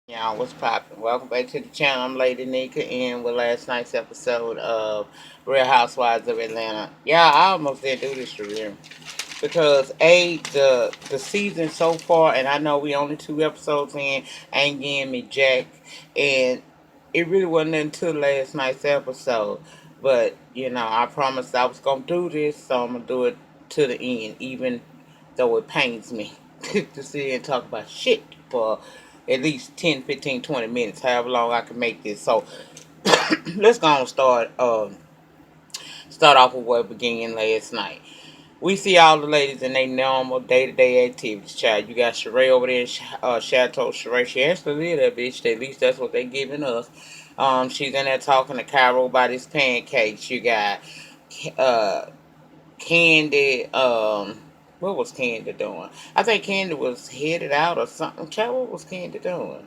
Y'all, what's poppin'? Welcome back to the channel. I'm Lady Nika, and with last night's episode of Real Housewives of Atlanta. Yeah, I almost didn't do this review because the season so far, and I know we only 2 episodes in, ain't getting me jack, and it really wasn't until last night's episode. But I promised I was gonna do this, so I'm gonna do it to the end, even though it pains me to sit here and talk about shit for at least 10, 15, 20 minutes, however long I can make this. So let's go and start off with what began last night. We see all the ladies in their normal day-to-day activities, child. You got Sheree over there in Chateau Sheree. She actually live that bitch. At least that's what they giving us. She's in there talking to Cairo about his pancakes. You got uh, Candy. What was Candy doing? I think Candy was headed out or something. Child, what was Candy doing?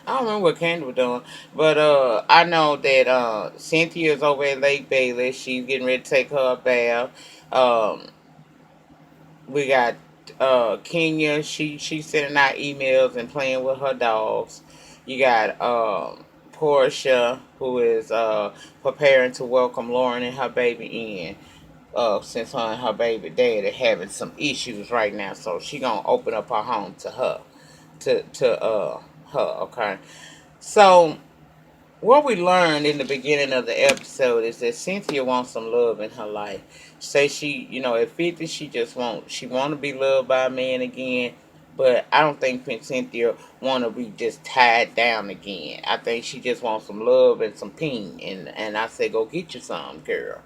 I don't remember what Candy was doing, but I know that Cynthia's over at Lake Bailey. She's getting ready to take her a bath. Um, we got Kenya. She's sending out emails and playing with her dogs. You got Portia, who is preparing to welcome Lauren and her baby in. Since her and her baby dad are having some issues right now, so she gonna open up her home to her, to her. Okay, so what we learned in the beginning of the episode is that Cynthia wants some love in her life. Say she, at 50, she want to be loved by a man again. But I don't think Cynthia want to be just tied down again. I think she just wants some love and some ping. And I say, go get you some, girl.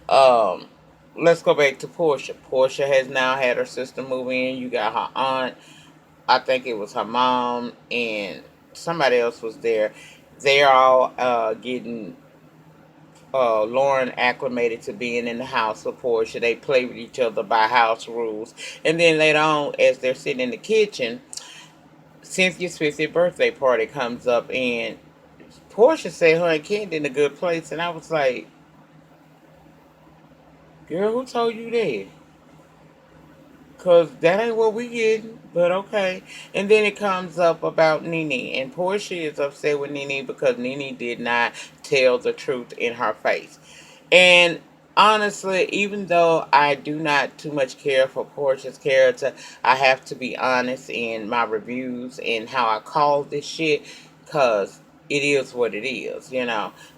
Um, let's go back to Portia. Portia has now had her sister move in. You got her aunt. I think it was her mom and somebody else was there. They're all getting Lauren acclimated to being in the house with Portia. They play with each other by house rules. And then later on, as they're sitting in the kitchen, Cynthia's 50th birthday party comes up, and Portia said her and Candy in a good place. And I was like, girl, who told you that? Because that ain't what we getting, but okay. And then it comes up about Nene. And Portia is upset with Nene because Nene did not tell the truth in her face. And honestly, even though I do not too much care for Portia's character, I have to be honest in my reviews and how I call this shit because it is what it is.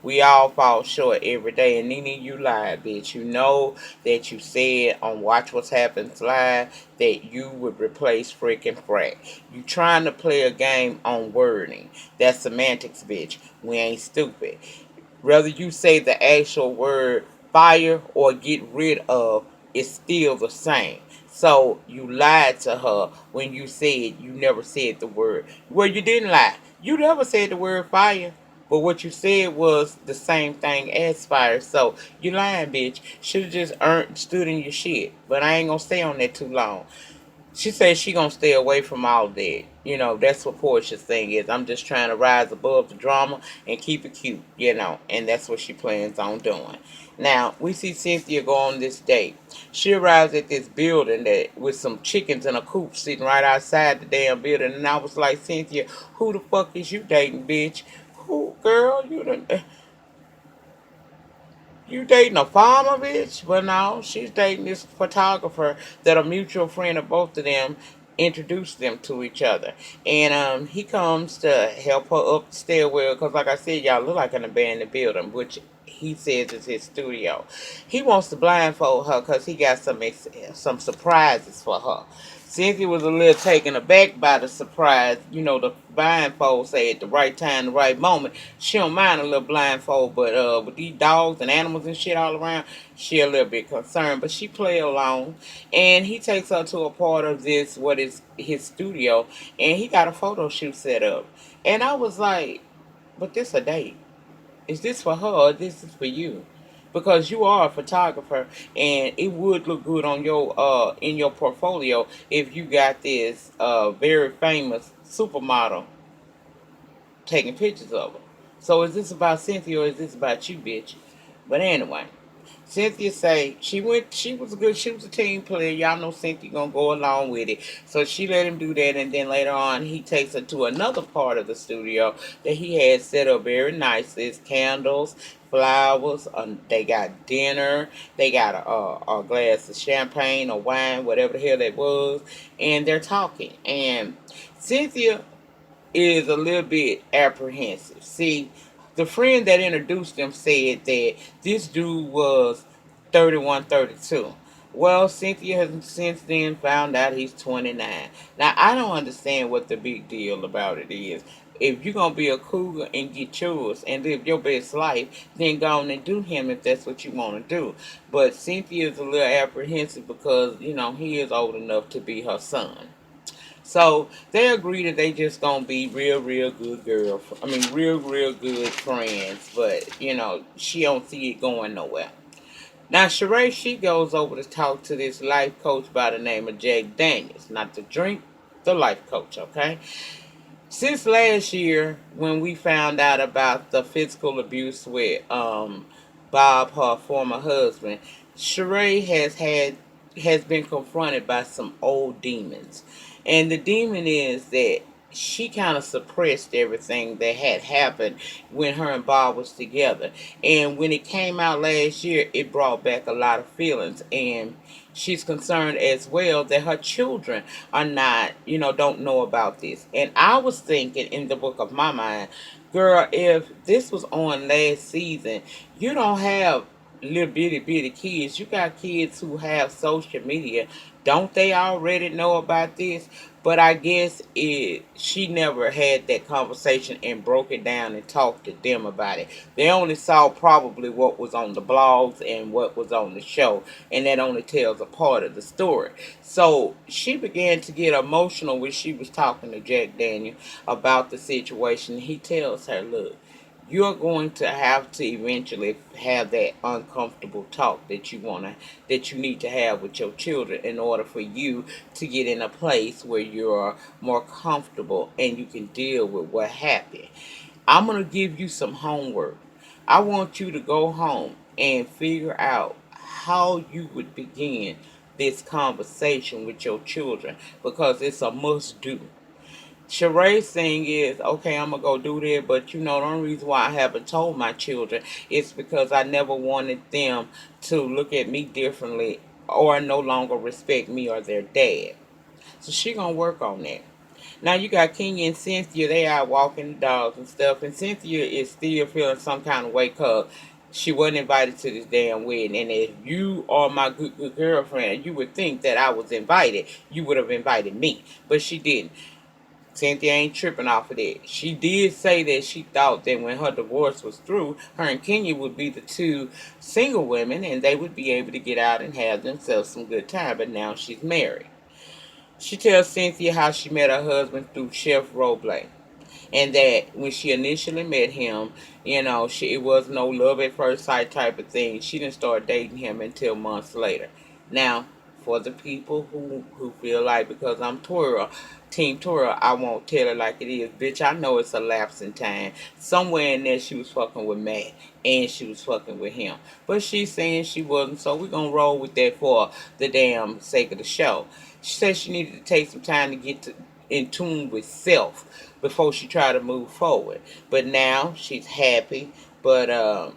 We all fall short every day. And Nene, you lied, bitch. You know that you said on Watch What's Happens Live that you would replace freaking frack. You trying to play a game on wording. That's semantics, bitch. We ain't stupid. Whether you say the actual word fire or get rid of, it's still the same. So you lied to her when you said you never said the word. Well, you didn't lie. You never said the word fire. But what you said was the same thing as fire. So you lying, bitch. Should have just stood in your shit. But I ain't gonna stay on that too long. She says she gonna stay away from all that. That's what Portia's thing is. I'm just trying to rise above the drama and keep it cute, and that's what she plans on doing. Now, we see Cynthia go on this date. She arrives at this building that with some chickens in a coop sitting right outside the damn building, and I was like, Cynthia, who the fuck is you dating, bitch? Who, girl? You dating a farmer, bitch? But no, she's dating this photographer that a mutual friend of both of them introduced them to each other. And he comes to help her up the stairwell because, like I said, y'all look like an abandoned building, which he says is his studio. He wants to blindfold her because he got some surprises for her. Cynthia was a little taken aback by the surprise. The blindfold say at the right time, the right moment. She don't mind a little blindfold, but with these dogs and animals and shit all around, she a little bit concerned. But she play along, and he takes her to a part of this, what is his studio, and he got a photo shoot set up. And I was like, but this a date. Is this for her or this is for you? Because you are a photographer and it would look good on your in your portfolio if you got this very famous supermodel taking pictures of her. So is this about Cynthia or is this about you, bitch? But anyway. Cynthia say she was good, she was a team player. Y'all know Cynthia gonna go along with it. So she let him do that, and then later on he takes her to another part of the studio that he had set up very nice. There's candles, flowers, they got dinner, they got a glass of champagne or wine, whatever the hell that was, and they're talking. And Cynthia is a little bit apprehensive. See, the friend that introduced them said that this dude was 31, 32. Well, Cynthia has since then found out he's 29. Now, I don't understand what the big deal about it is. If you're going to be a cougar and get yours and live your best life, then go on and do him if that's what you want to do. But Cynthia is a little apprehensive because, he is old enough to be her son. So they agree that they just gonna be real, real good girl. I mean, real, real good friends. But she don't see it going nowhere. Now, Sheree, she goes over to talk to this life coach by the name of Jack Daniels. Not the drink, the life coach. Okay. Since last year, when we found out about the physical abuse with Bob, her former husband, Sheree has been confronted by some old demons, and the demon is that she kind of suppressed everything that had happened when her and Bob was together, and when it came out last year, it brought back a lot of feelings, and she's concerned as well that her children are not, don't know about this. And I was thinking in the book of my mind, girl, if this was on last season, you don't have little bitty kids. You got kids who have social media. Don't they already know about this? But I guess she never had that conversation and broke it down and talked to them about it. They only saw probably what was on the blogs and what was on the show, and that only tells a part of the story. So she began to get emotional when she was talking to Jack Daniel about the situation. He tells her, look, you're going to have to eventually have that uncomfortable talk that you need to have with your children in order for you to get in a place where you're more comfortable and you can deal with what happened. I'm going to give you some homework. I want you to go home and figure out how you would begin this conversation with your children because it's a must do. Sheree's thing is, okay, I'm gonna go do that, but the only reason why I haven't told my children is because I never wanted them to look at me differently or no longer respect me or their dad. So she gonna work on that. Now you got Kenya and Cynthia, they out walking the dogs and stuff, and Cynthia is still feeling some kind of way because she wasn't invited to this damn wedding. And if you are my good girlfriend, you would think that I was invited. You would have invited me, but she didn't. Cynthia ain't tripping off of that. She did say that she thought that when her divorce was through, her and Kenya would be the two single women and they would be able to get out and have themselves some good time. But now she's married. She tells Cynthia how she met her husband through Chef Roble, and that when she initially met him, it was no love at first sight type of thing. She didn't start dating him until months later. Now, for the people who feel like because I'm Team Tora, I won't tell her like it is. Bitch, I know it's a lapse in time. Somewhere in there she was fucking with Matt and she was fucking with him. But she's saying she wasn't, so we're gonna roll with that for the damn sake of the show. She said she needed to take some time to get in tune with self before she tried to move forward. But now she's happy. But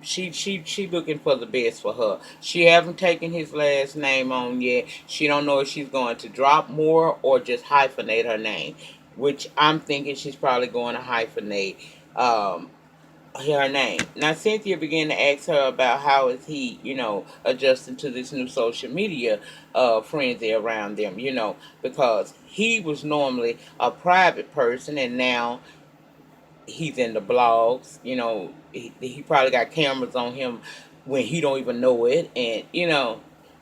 she looking for the best for her. She haven't taken his last name on yet. She don't know if she's going to drop more or just hyphenate her name, which I'm thinking she's probably going to hyphenate her name. Now Cynthia began to ask her about how is he, adjusting to this new social media frenzy around them, because he was normally a private person and now he's in the blogs. He probably got cameras on him when he don't even know it, and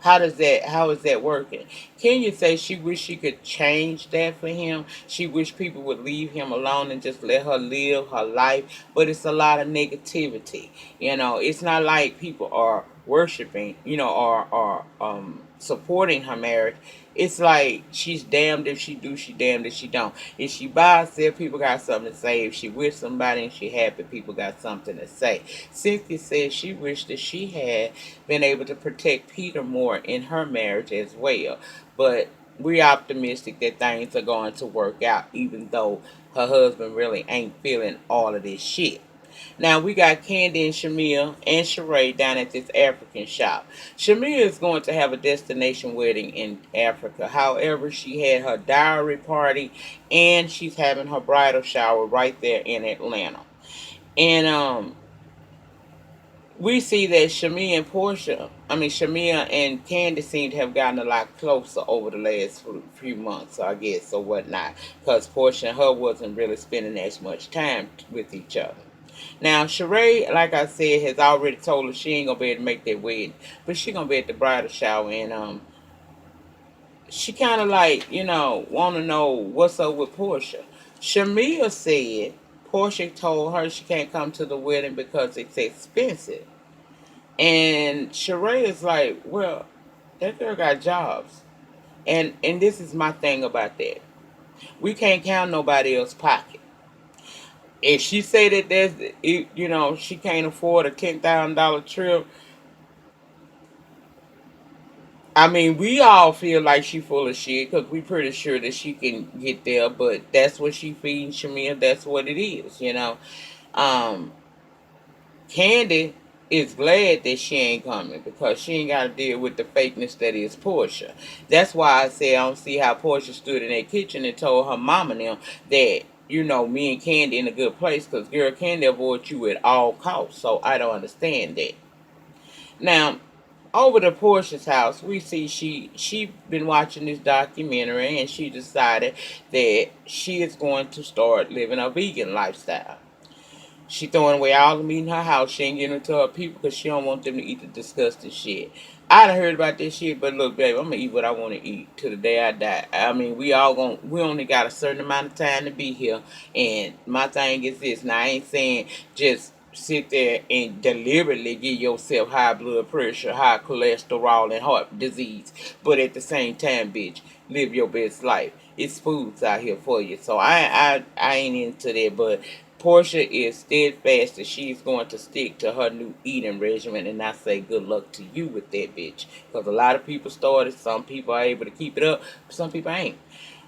how is that working? Kenya says she wish she could change that for him. She wish people would leave him alone and just let her live her life. But it's a lot of negativity. It's not like people are worshiping, or supporting her marriage, it's like she's damned if she do, she damned if she don't. If she by herself, people got something to say. If she with somebody and she happy, people got something to say. Cynthia says she wished that she had been able to protect Peter more in her marriage as well. But we're optimistic that things are going to work out, even though her husband really ain't feeling all of this shit. Now we got Candy and Shamia and Sheree down at this African shop. Shamia is going to have a destination wedding in Africa. However, she had her dowry party and she's having her bridal shower right there in Atlanta. And we see that Shamia and Candy seem to have gotten a lot closer over the last few months, I guess, or whatnot. Because Portia and her wasn't really spending as much time with each other. Now, Sheree, like I said, has already told her she ain't gonna be able to make that wedding, but she gonna be at the bridal shower, and she kind of like want to know what's up with Portia. Shamia said Portia told her she can't come to the wedding because it's expensive, and Sheree is like, well, that girl got jobs, and this is my thing about that. We can't count nobody else's pocket. If she say that she can't afford a $10,000 trip, I mean, we all feel like she full of shit because we pretty sure that she can get there, but that's what she feeding Shamia. That's what it is. Um, Candy is glad that she ain't coming because she ain't got to deal with the fakeness that is Portia. That's why I say I don't see how Portia stood in that kitchen and told her mama now that me and Candy in a good place because girl, Candy avoid you at all costs. So I don't understand that. Now, over to Portia's house, we see she been watching this documentary and she decided that she is going to start living a vegan lifestyle. She throwing away all the meat in her house. She ain't giving it to her people because she don't want them to eat the disgusting shit. I done heard about this shit, but look, baby, I'm gonna eat what I want to eat till the day I die. I mean, we only got a certain amount of time to be here, and my thing is this. Now, I ain't saying just sit there and deliberately give yourself high blood pressure, high cholesterol, and heart disease, but at the same time, bitch, live your best life. It's foods out here for you, so I ain't into that, but Portia is steadfast that she's going to stick to her new eating regimen, and I say good luck to you with that, bitch. Because a lot of people started, some people are able to keep it up, some people ain't.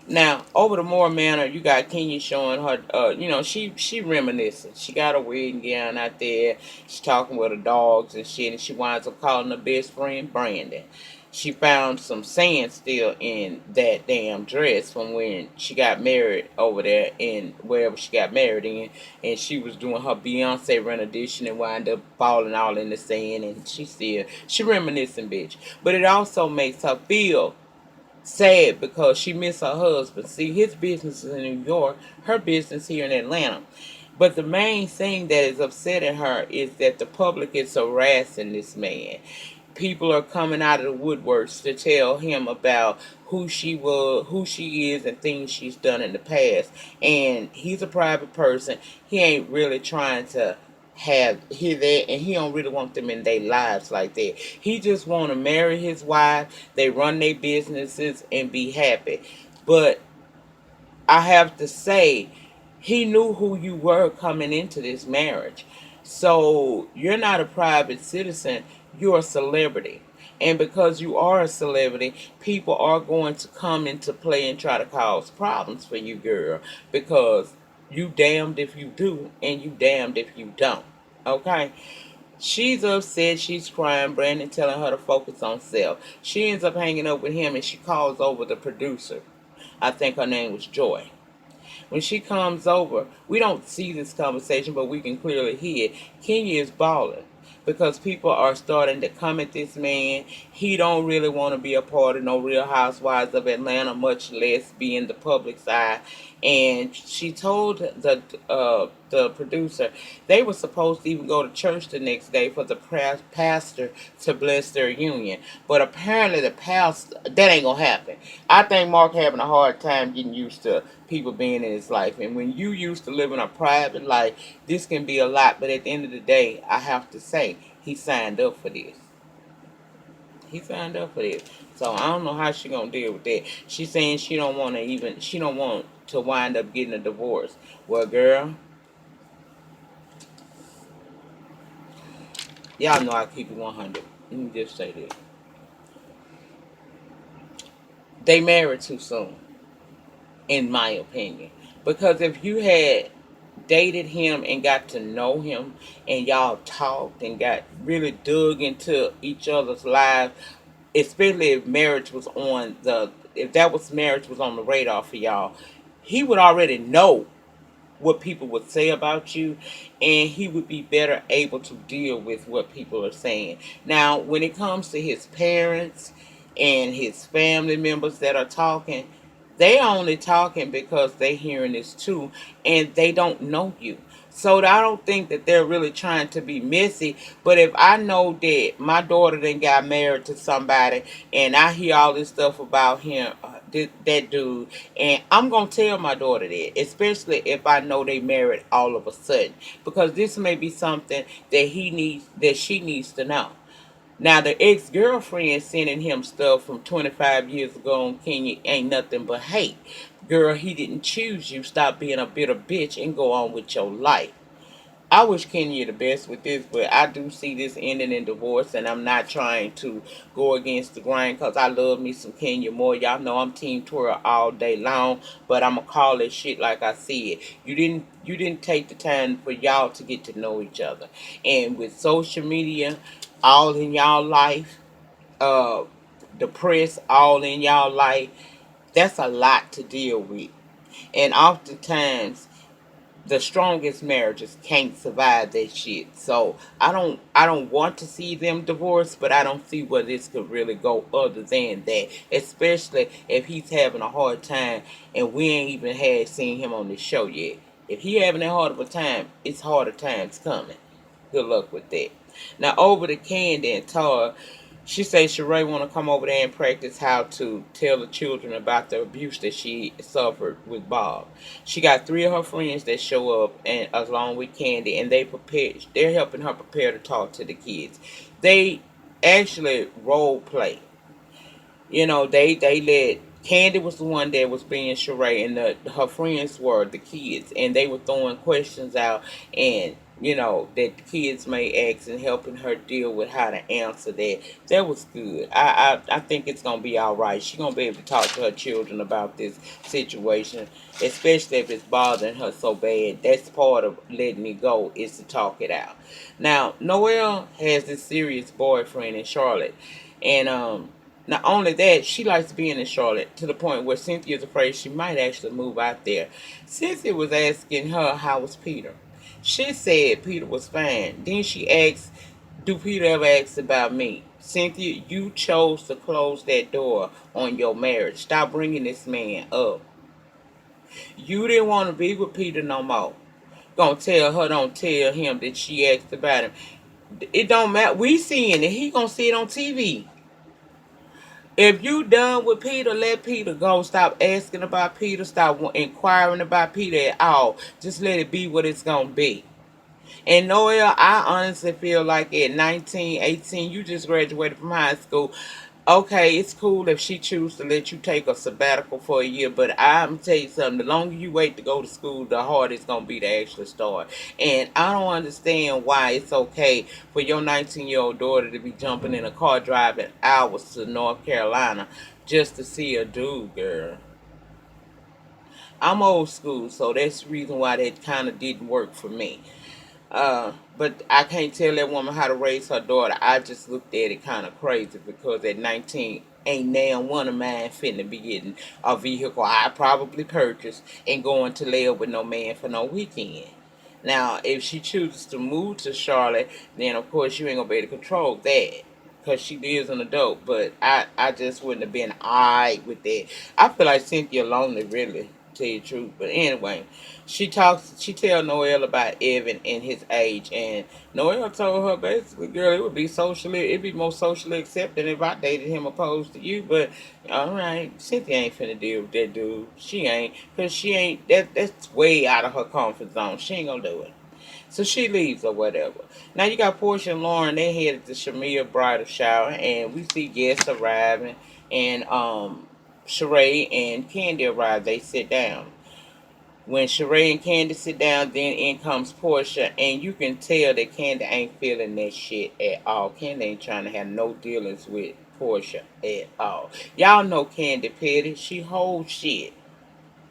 Now, over to Moore Manor, you got Kenya showing her, she reminiscing. She got a wedding gown out there. She's talking with her dogs and shit, and she winds up calling her best friend Brandon. She found some sand still in that damn dress from when she got married over there in wherever she got married in, and she was doing her Beyonce rendition and wound up falling all in the sand, and she reminiscing, bitch. But it also makes her feel sad because she missed her husband. See, his business is in New York, her business here in Atlanta. But the main thing that is upsetting her is that the public is harassing this man. People are coming out of the woodworks to tell him about who she was, who she is, and things she's done in the past. And he's a private person. He ain't really trying to have hear that, and he don't really want them in their lives like that. He just want to marry his wife. They run their businesses and be happy. But I have to say, he knew who you were coming into this marriage. So you're not a private citizen, you're a celebrity. And because you are a celebrity, people are going to come into play and try to cause problems for you, girl. Because you damned if you do, and you damned if you don't. Okay? She's upset, she's crying, Brandon telling her to focus on self. She ends up hanging up with him and she calls over the producer. I think her name was Joy. When she comes over, we don't see this conversation, but we can clearly hear it. Kenya is balling because people are starting to come at this man. He don't really want to be a part of no Real Housewives of Atlanta, much less be in the public eye. And she told the producer they were supposed to even go to church the next day for the pastor to bless their union. But apparently the pastor, that ain't gonna happen. I think Mark having a hard time getting used to people being in his life. And when you used to living a private life, this can be a lot. But at the end of the day, I have to say, he signed up for this. He signed up for this. So I don't know how she gonna deal with that. She's saying she don't want to wind up getting a divorce. Well, girl, y'all know I keep it 100. Let me just say this: they married too soon, in my opinion. Because if you had dated him and got to know him and y'all talked and got really dug into each other's lives, especially if marriage was on the if that was marriage was on the radar for y'all, he would already know what people would say about you, and he would be better able to deal with what people are saying. Now, when it comes to his parents and his family members that are talking, they only talking because they hearing this too, and they don't know you. So I don't think that they're really trying to be messy. But if I know that my daughter then got married to somebody, and I hear all this stuff about him, that dude, and I'm gonna tell my daughter that, especially if I know they married all of a sudden, because this may be something that she needs to know. Now, the ex girlfriend sending him stuff from 25 years ago on Kenya ain't nothing but hate. Girl, he didn't choose you. Stop being a bitter bitch and go on with your life. I wish Kenya the best with this, but I do see this ending in divorce, and I'm not trying to go against the grain because I love me some Kenya more. Y'all know I'm Team Twirl all day long, but I'm gonna call it shit like I see it. You didn't take the time for y'all to get to know each other, and with social media all in y'all life, uh, the press all in y'all life, that's a lot to deal with, and oftentimes the strongest marriages can't survive that shit. So I don't want to see them divorced, but I don't see where this could really go other than that. Especially if he's having a hard time and we ain't even had seen him on the show yet. If he having that hard of a time, it's harder times coming. Good luck with that. Now over to Candy and Tara. She says Sheree want to come over there and practice how to tell the children about the abuse that she suffered with Bob. She got three of her friends that show up and along with Candy, and they're helping her prepare to talk to the kids. They actually role play. They let Candy was the one that was being Sheree, and her friends were the kids, and they were throwing questions out, and that the kids may ask and helping her deal with how to answer that. That was good. I think it's gonna be all right. She's gonna be able to talk to her children about this situation, especially if it's bothering her so bad. That's part of letting it go, is to talk it out. Now Noelle has this serious boyfriend in Charlotte, and not only that, she likes being in Charlotte to the point where Cynthia's afraid she might actually move out there. Cynthia was asking her how was Peter. She said Peter was fine. Then she asked, do Peter ever ask about me? Cynthia, you chose to close that door on your marriage. Stop bringing this man up. You didn't want to be with Peter no more. Gonna tell her, don't tell him that she asked about him. It don't matter. We seeing it. He gonna see it on TV. If you done with Peter, let Peter go. Stop asking about Peter. Stop inquiring about Peter at all. Just let it be what it's gonna be. And Noel, I honestly feel like at 19, 18, you just graduated from high school. Okay, it's cool if she chooses to let you take a sabbatical for a year, but I'm tell you something, the longer you wait to go to school, the harder it's gonna be to actually start. And I don't understand why it's okay for your 19-year-old daughter to be jumping in a car driving hours to North Carolina just to see a dude, girl. I'm old school, so that's the reason why that kind of didn't work for me. But I can't tell that woman how to raise her daughter. I just looked at it kind of crazy because at 19, ain't now one of mine finna be getting a vehicle I probably purchased and going to live with no man for no weekend. Now, if she chooses to move to Charlotte, then of course you ain't gonna be able to control that because she is an adult. But I just wouldn't have been alright with that. I feel like Cynthia lonely, really, to tell you the truth. But anyway, she tell Noelle about Evan and his age, and Noelle told her basically, girl, it'd be more socially accepted if I dated him opposed to you. But all right, Cynthia ain't finna deal with that dude. She ain't, cause she ain't. That's way out of her comfort zone. She ain't gonna do it. So she leaves or whatever. Now you got Portia and Lauren. They headed to Shamia bridal shower, and we see guests arriving, and Sheree and Candy arrive. They sit down. When Sheree and Candy sit down, then in comes Portia, and you can tell that Candy ain't feeling that shit at all. Candy ain't trying to have no dealings with Portia at all. Y'all know Candy petty. She holds shit.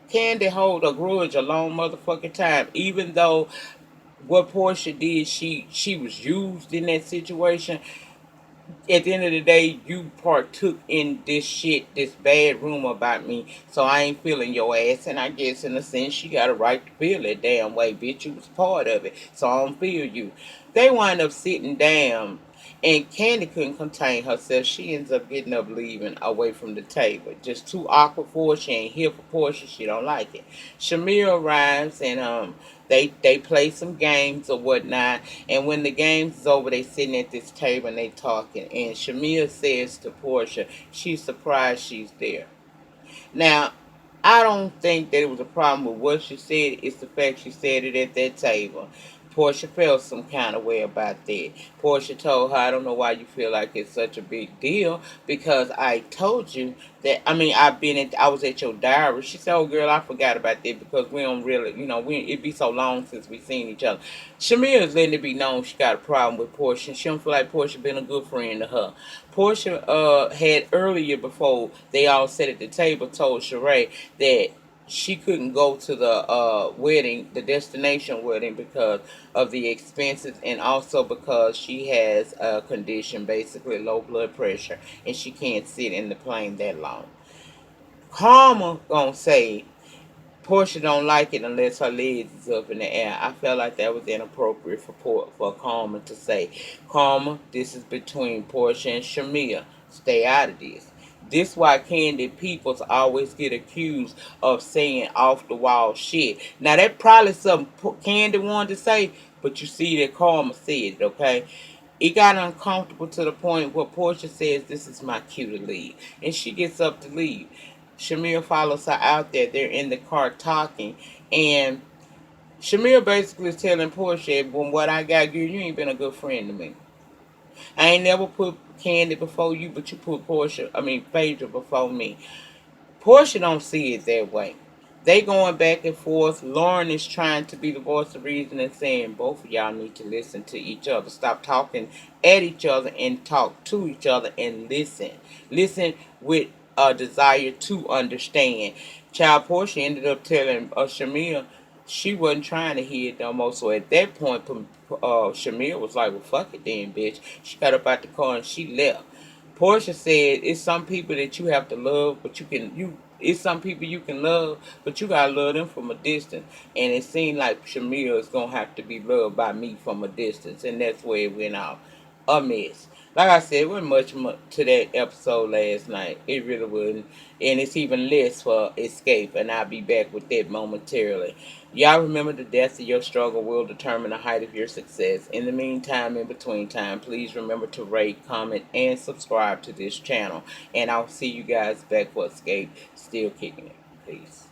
Candy hold a grudge a long motherfucking time, even though what Portia did, she was used in that situation. At the end of the day, you partook in this shit, this bad rumor about me, so I ain't feeling your ass. And I guess in a sense, she got a right to feel that damn way, bitch. You was part of it, so I don't feel you. They wind up sitting down, and Candy couldn't contain herself. She ends up getting up, leaving away from the table. Just too awkward for her. She ain't here for Portia. She don't like it. Shamir arrives, and they play some games or whatnot, and when the game's is over, they sitting at this table and they talking. And Shamia says to Portia, she's surprised she's there. Now, I don't think that it was a problem with what she said. It's the fact she said it at that table. Portia felt some kind of way about that. Portia told her, I don't know why you feel like it's such a big deal, because I told you that, I was at your diary. She said, oh girl, I forgot about that because we don't really, it be so long since we seen each other. Shamir is letting it be known she got a problem with Portia. She don't feel like Portia been a good friend to her. Portia had earlier, before they all sat at the table, told Sheree that she couldn't go to the wedding, the destination wedding, because of the expenses, and also because she has a condition, basically low blood pressure, and she can't sit in the plane that long. Karma gonna say Portia don't like it unless her legs is up in the air. I felt like that was inappropriate for Karma to say. Karma, this is between Portia and Shamia. Stay out of this. This why Candy Peoples always get accused of saying off the wall shit. Now that probably something Candy wanted to say, but you see that Karma said it, okay? It got uncomfortable to the point where Portia says, this is my cue to leave. And she gets up to leave. Shamir follows her out there. They're in the car talking. And Shamir basically is telling Portia, when what I got you ain't been a good friend to me. I ain't never put Candy before you, but you put Phaedra before me. Portia don't see it that way. They going back and forth. Lauren is trying to be the voice of reason and saying both of y'all need to listen to each other. Stop talking at each other and talk to each other and listen. Listen with a desire to understand. Child Portia ended up telling Shamia she wasn't trying to hear it no more. So at that point, Shamia was like, well, fuck it then, bitch. She got up out the car and she left. Portia said, "It's some people that you have to love, but It's some people you can love, but you gotta love them from a distance." And it seemed like Shamir is gonna have to be loved by me from a distance, and that's where it went off a mess. Like I said, it wasn't much to that episode last night. It really wasn't, and it's even less for Escape. And I'll be back with that momentarily. Y'all remember, the depth of your struggle will determine the height of your success. In the meantime, in between time, please remember to rate, comment, and subscribe to this channel. And I'll see you guys back for Escape. Still kicking it. Peace.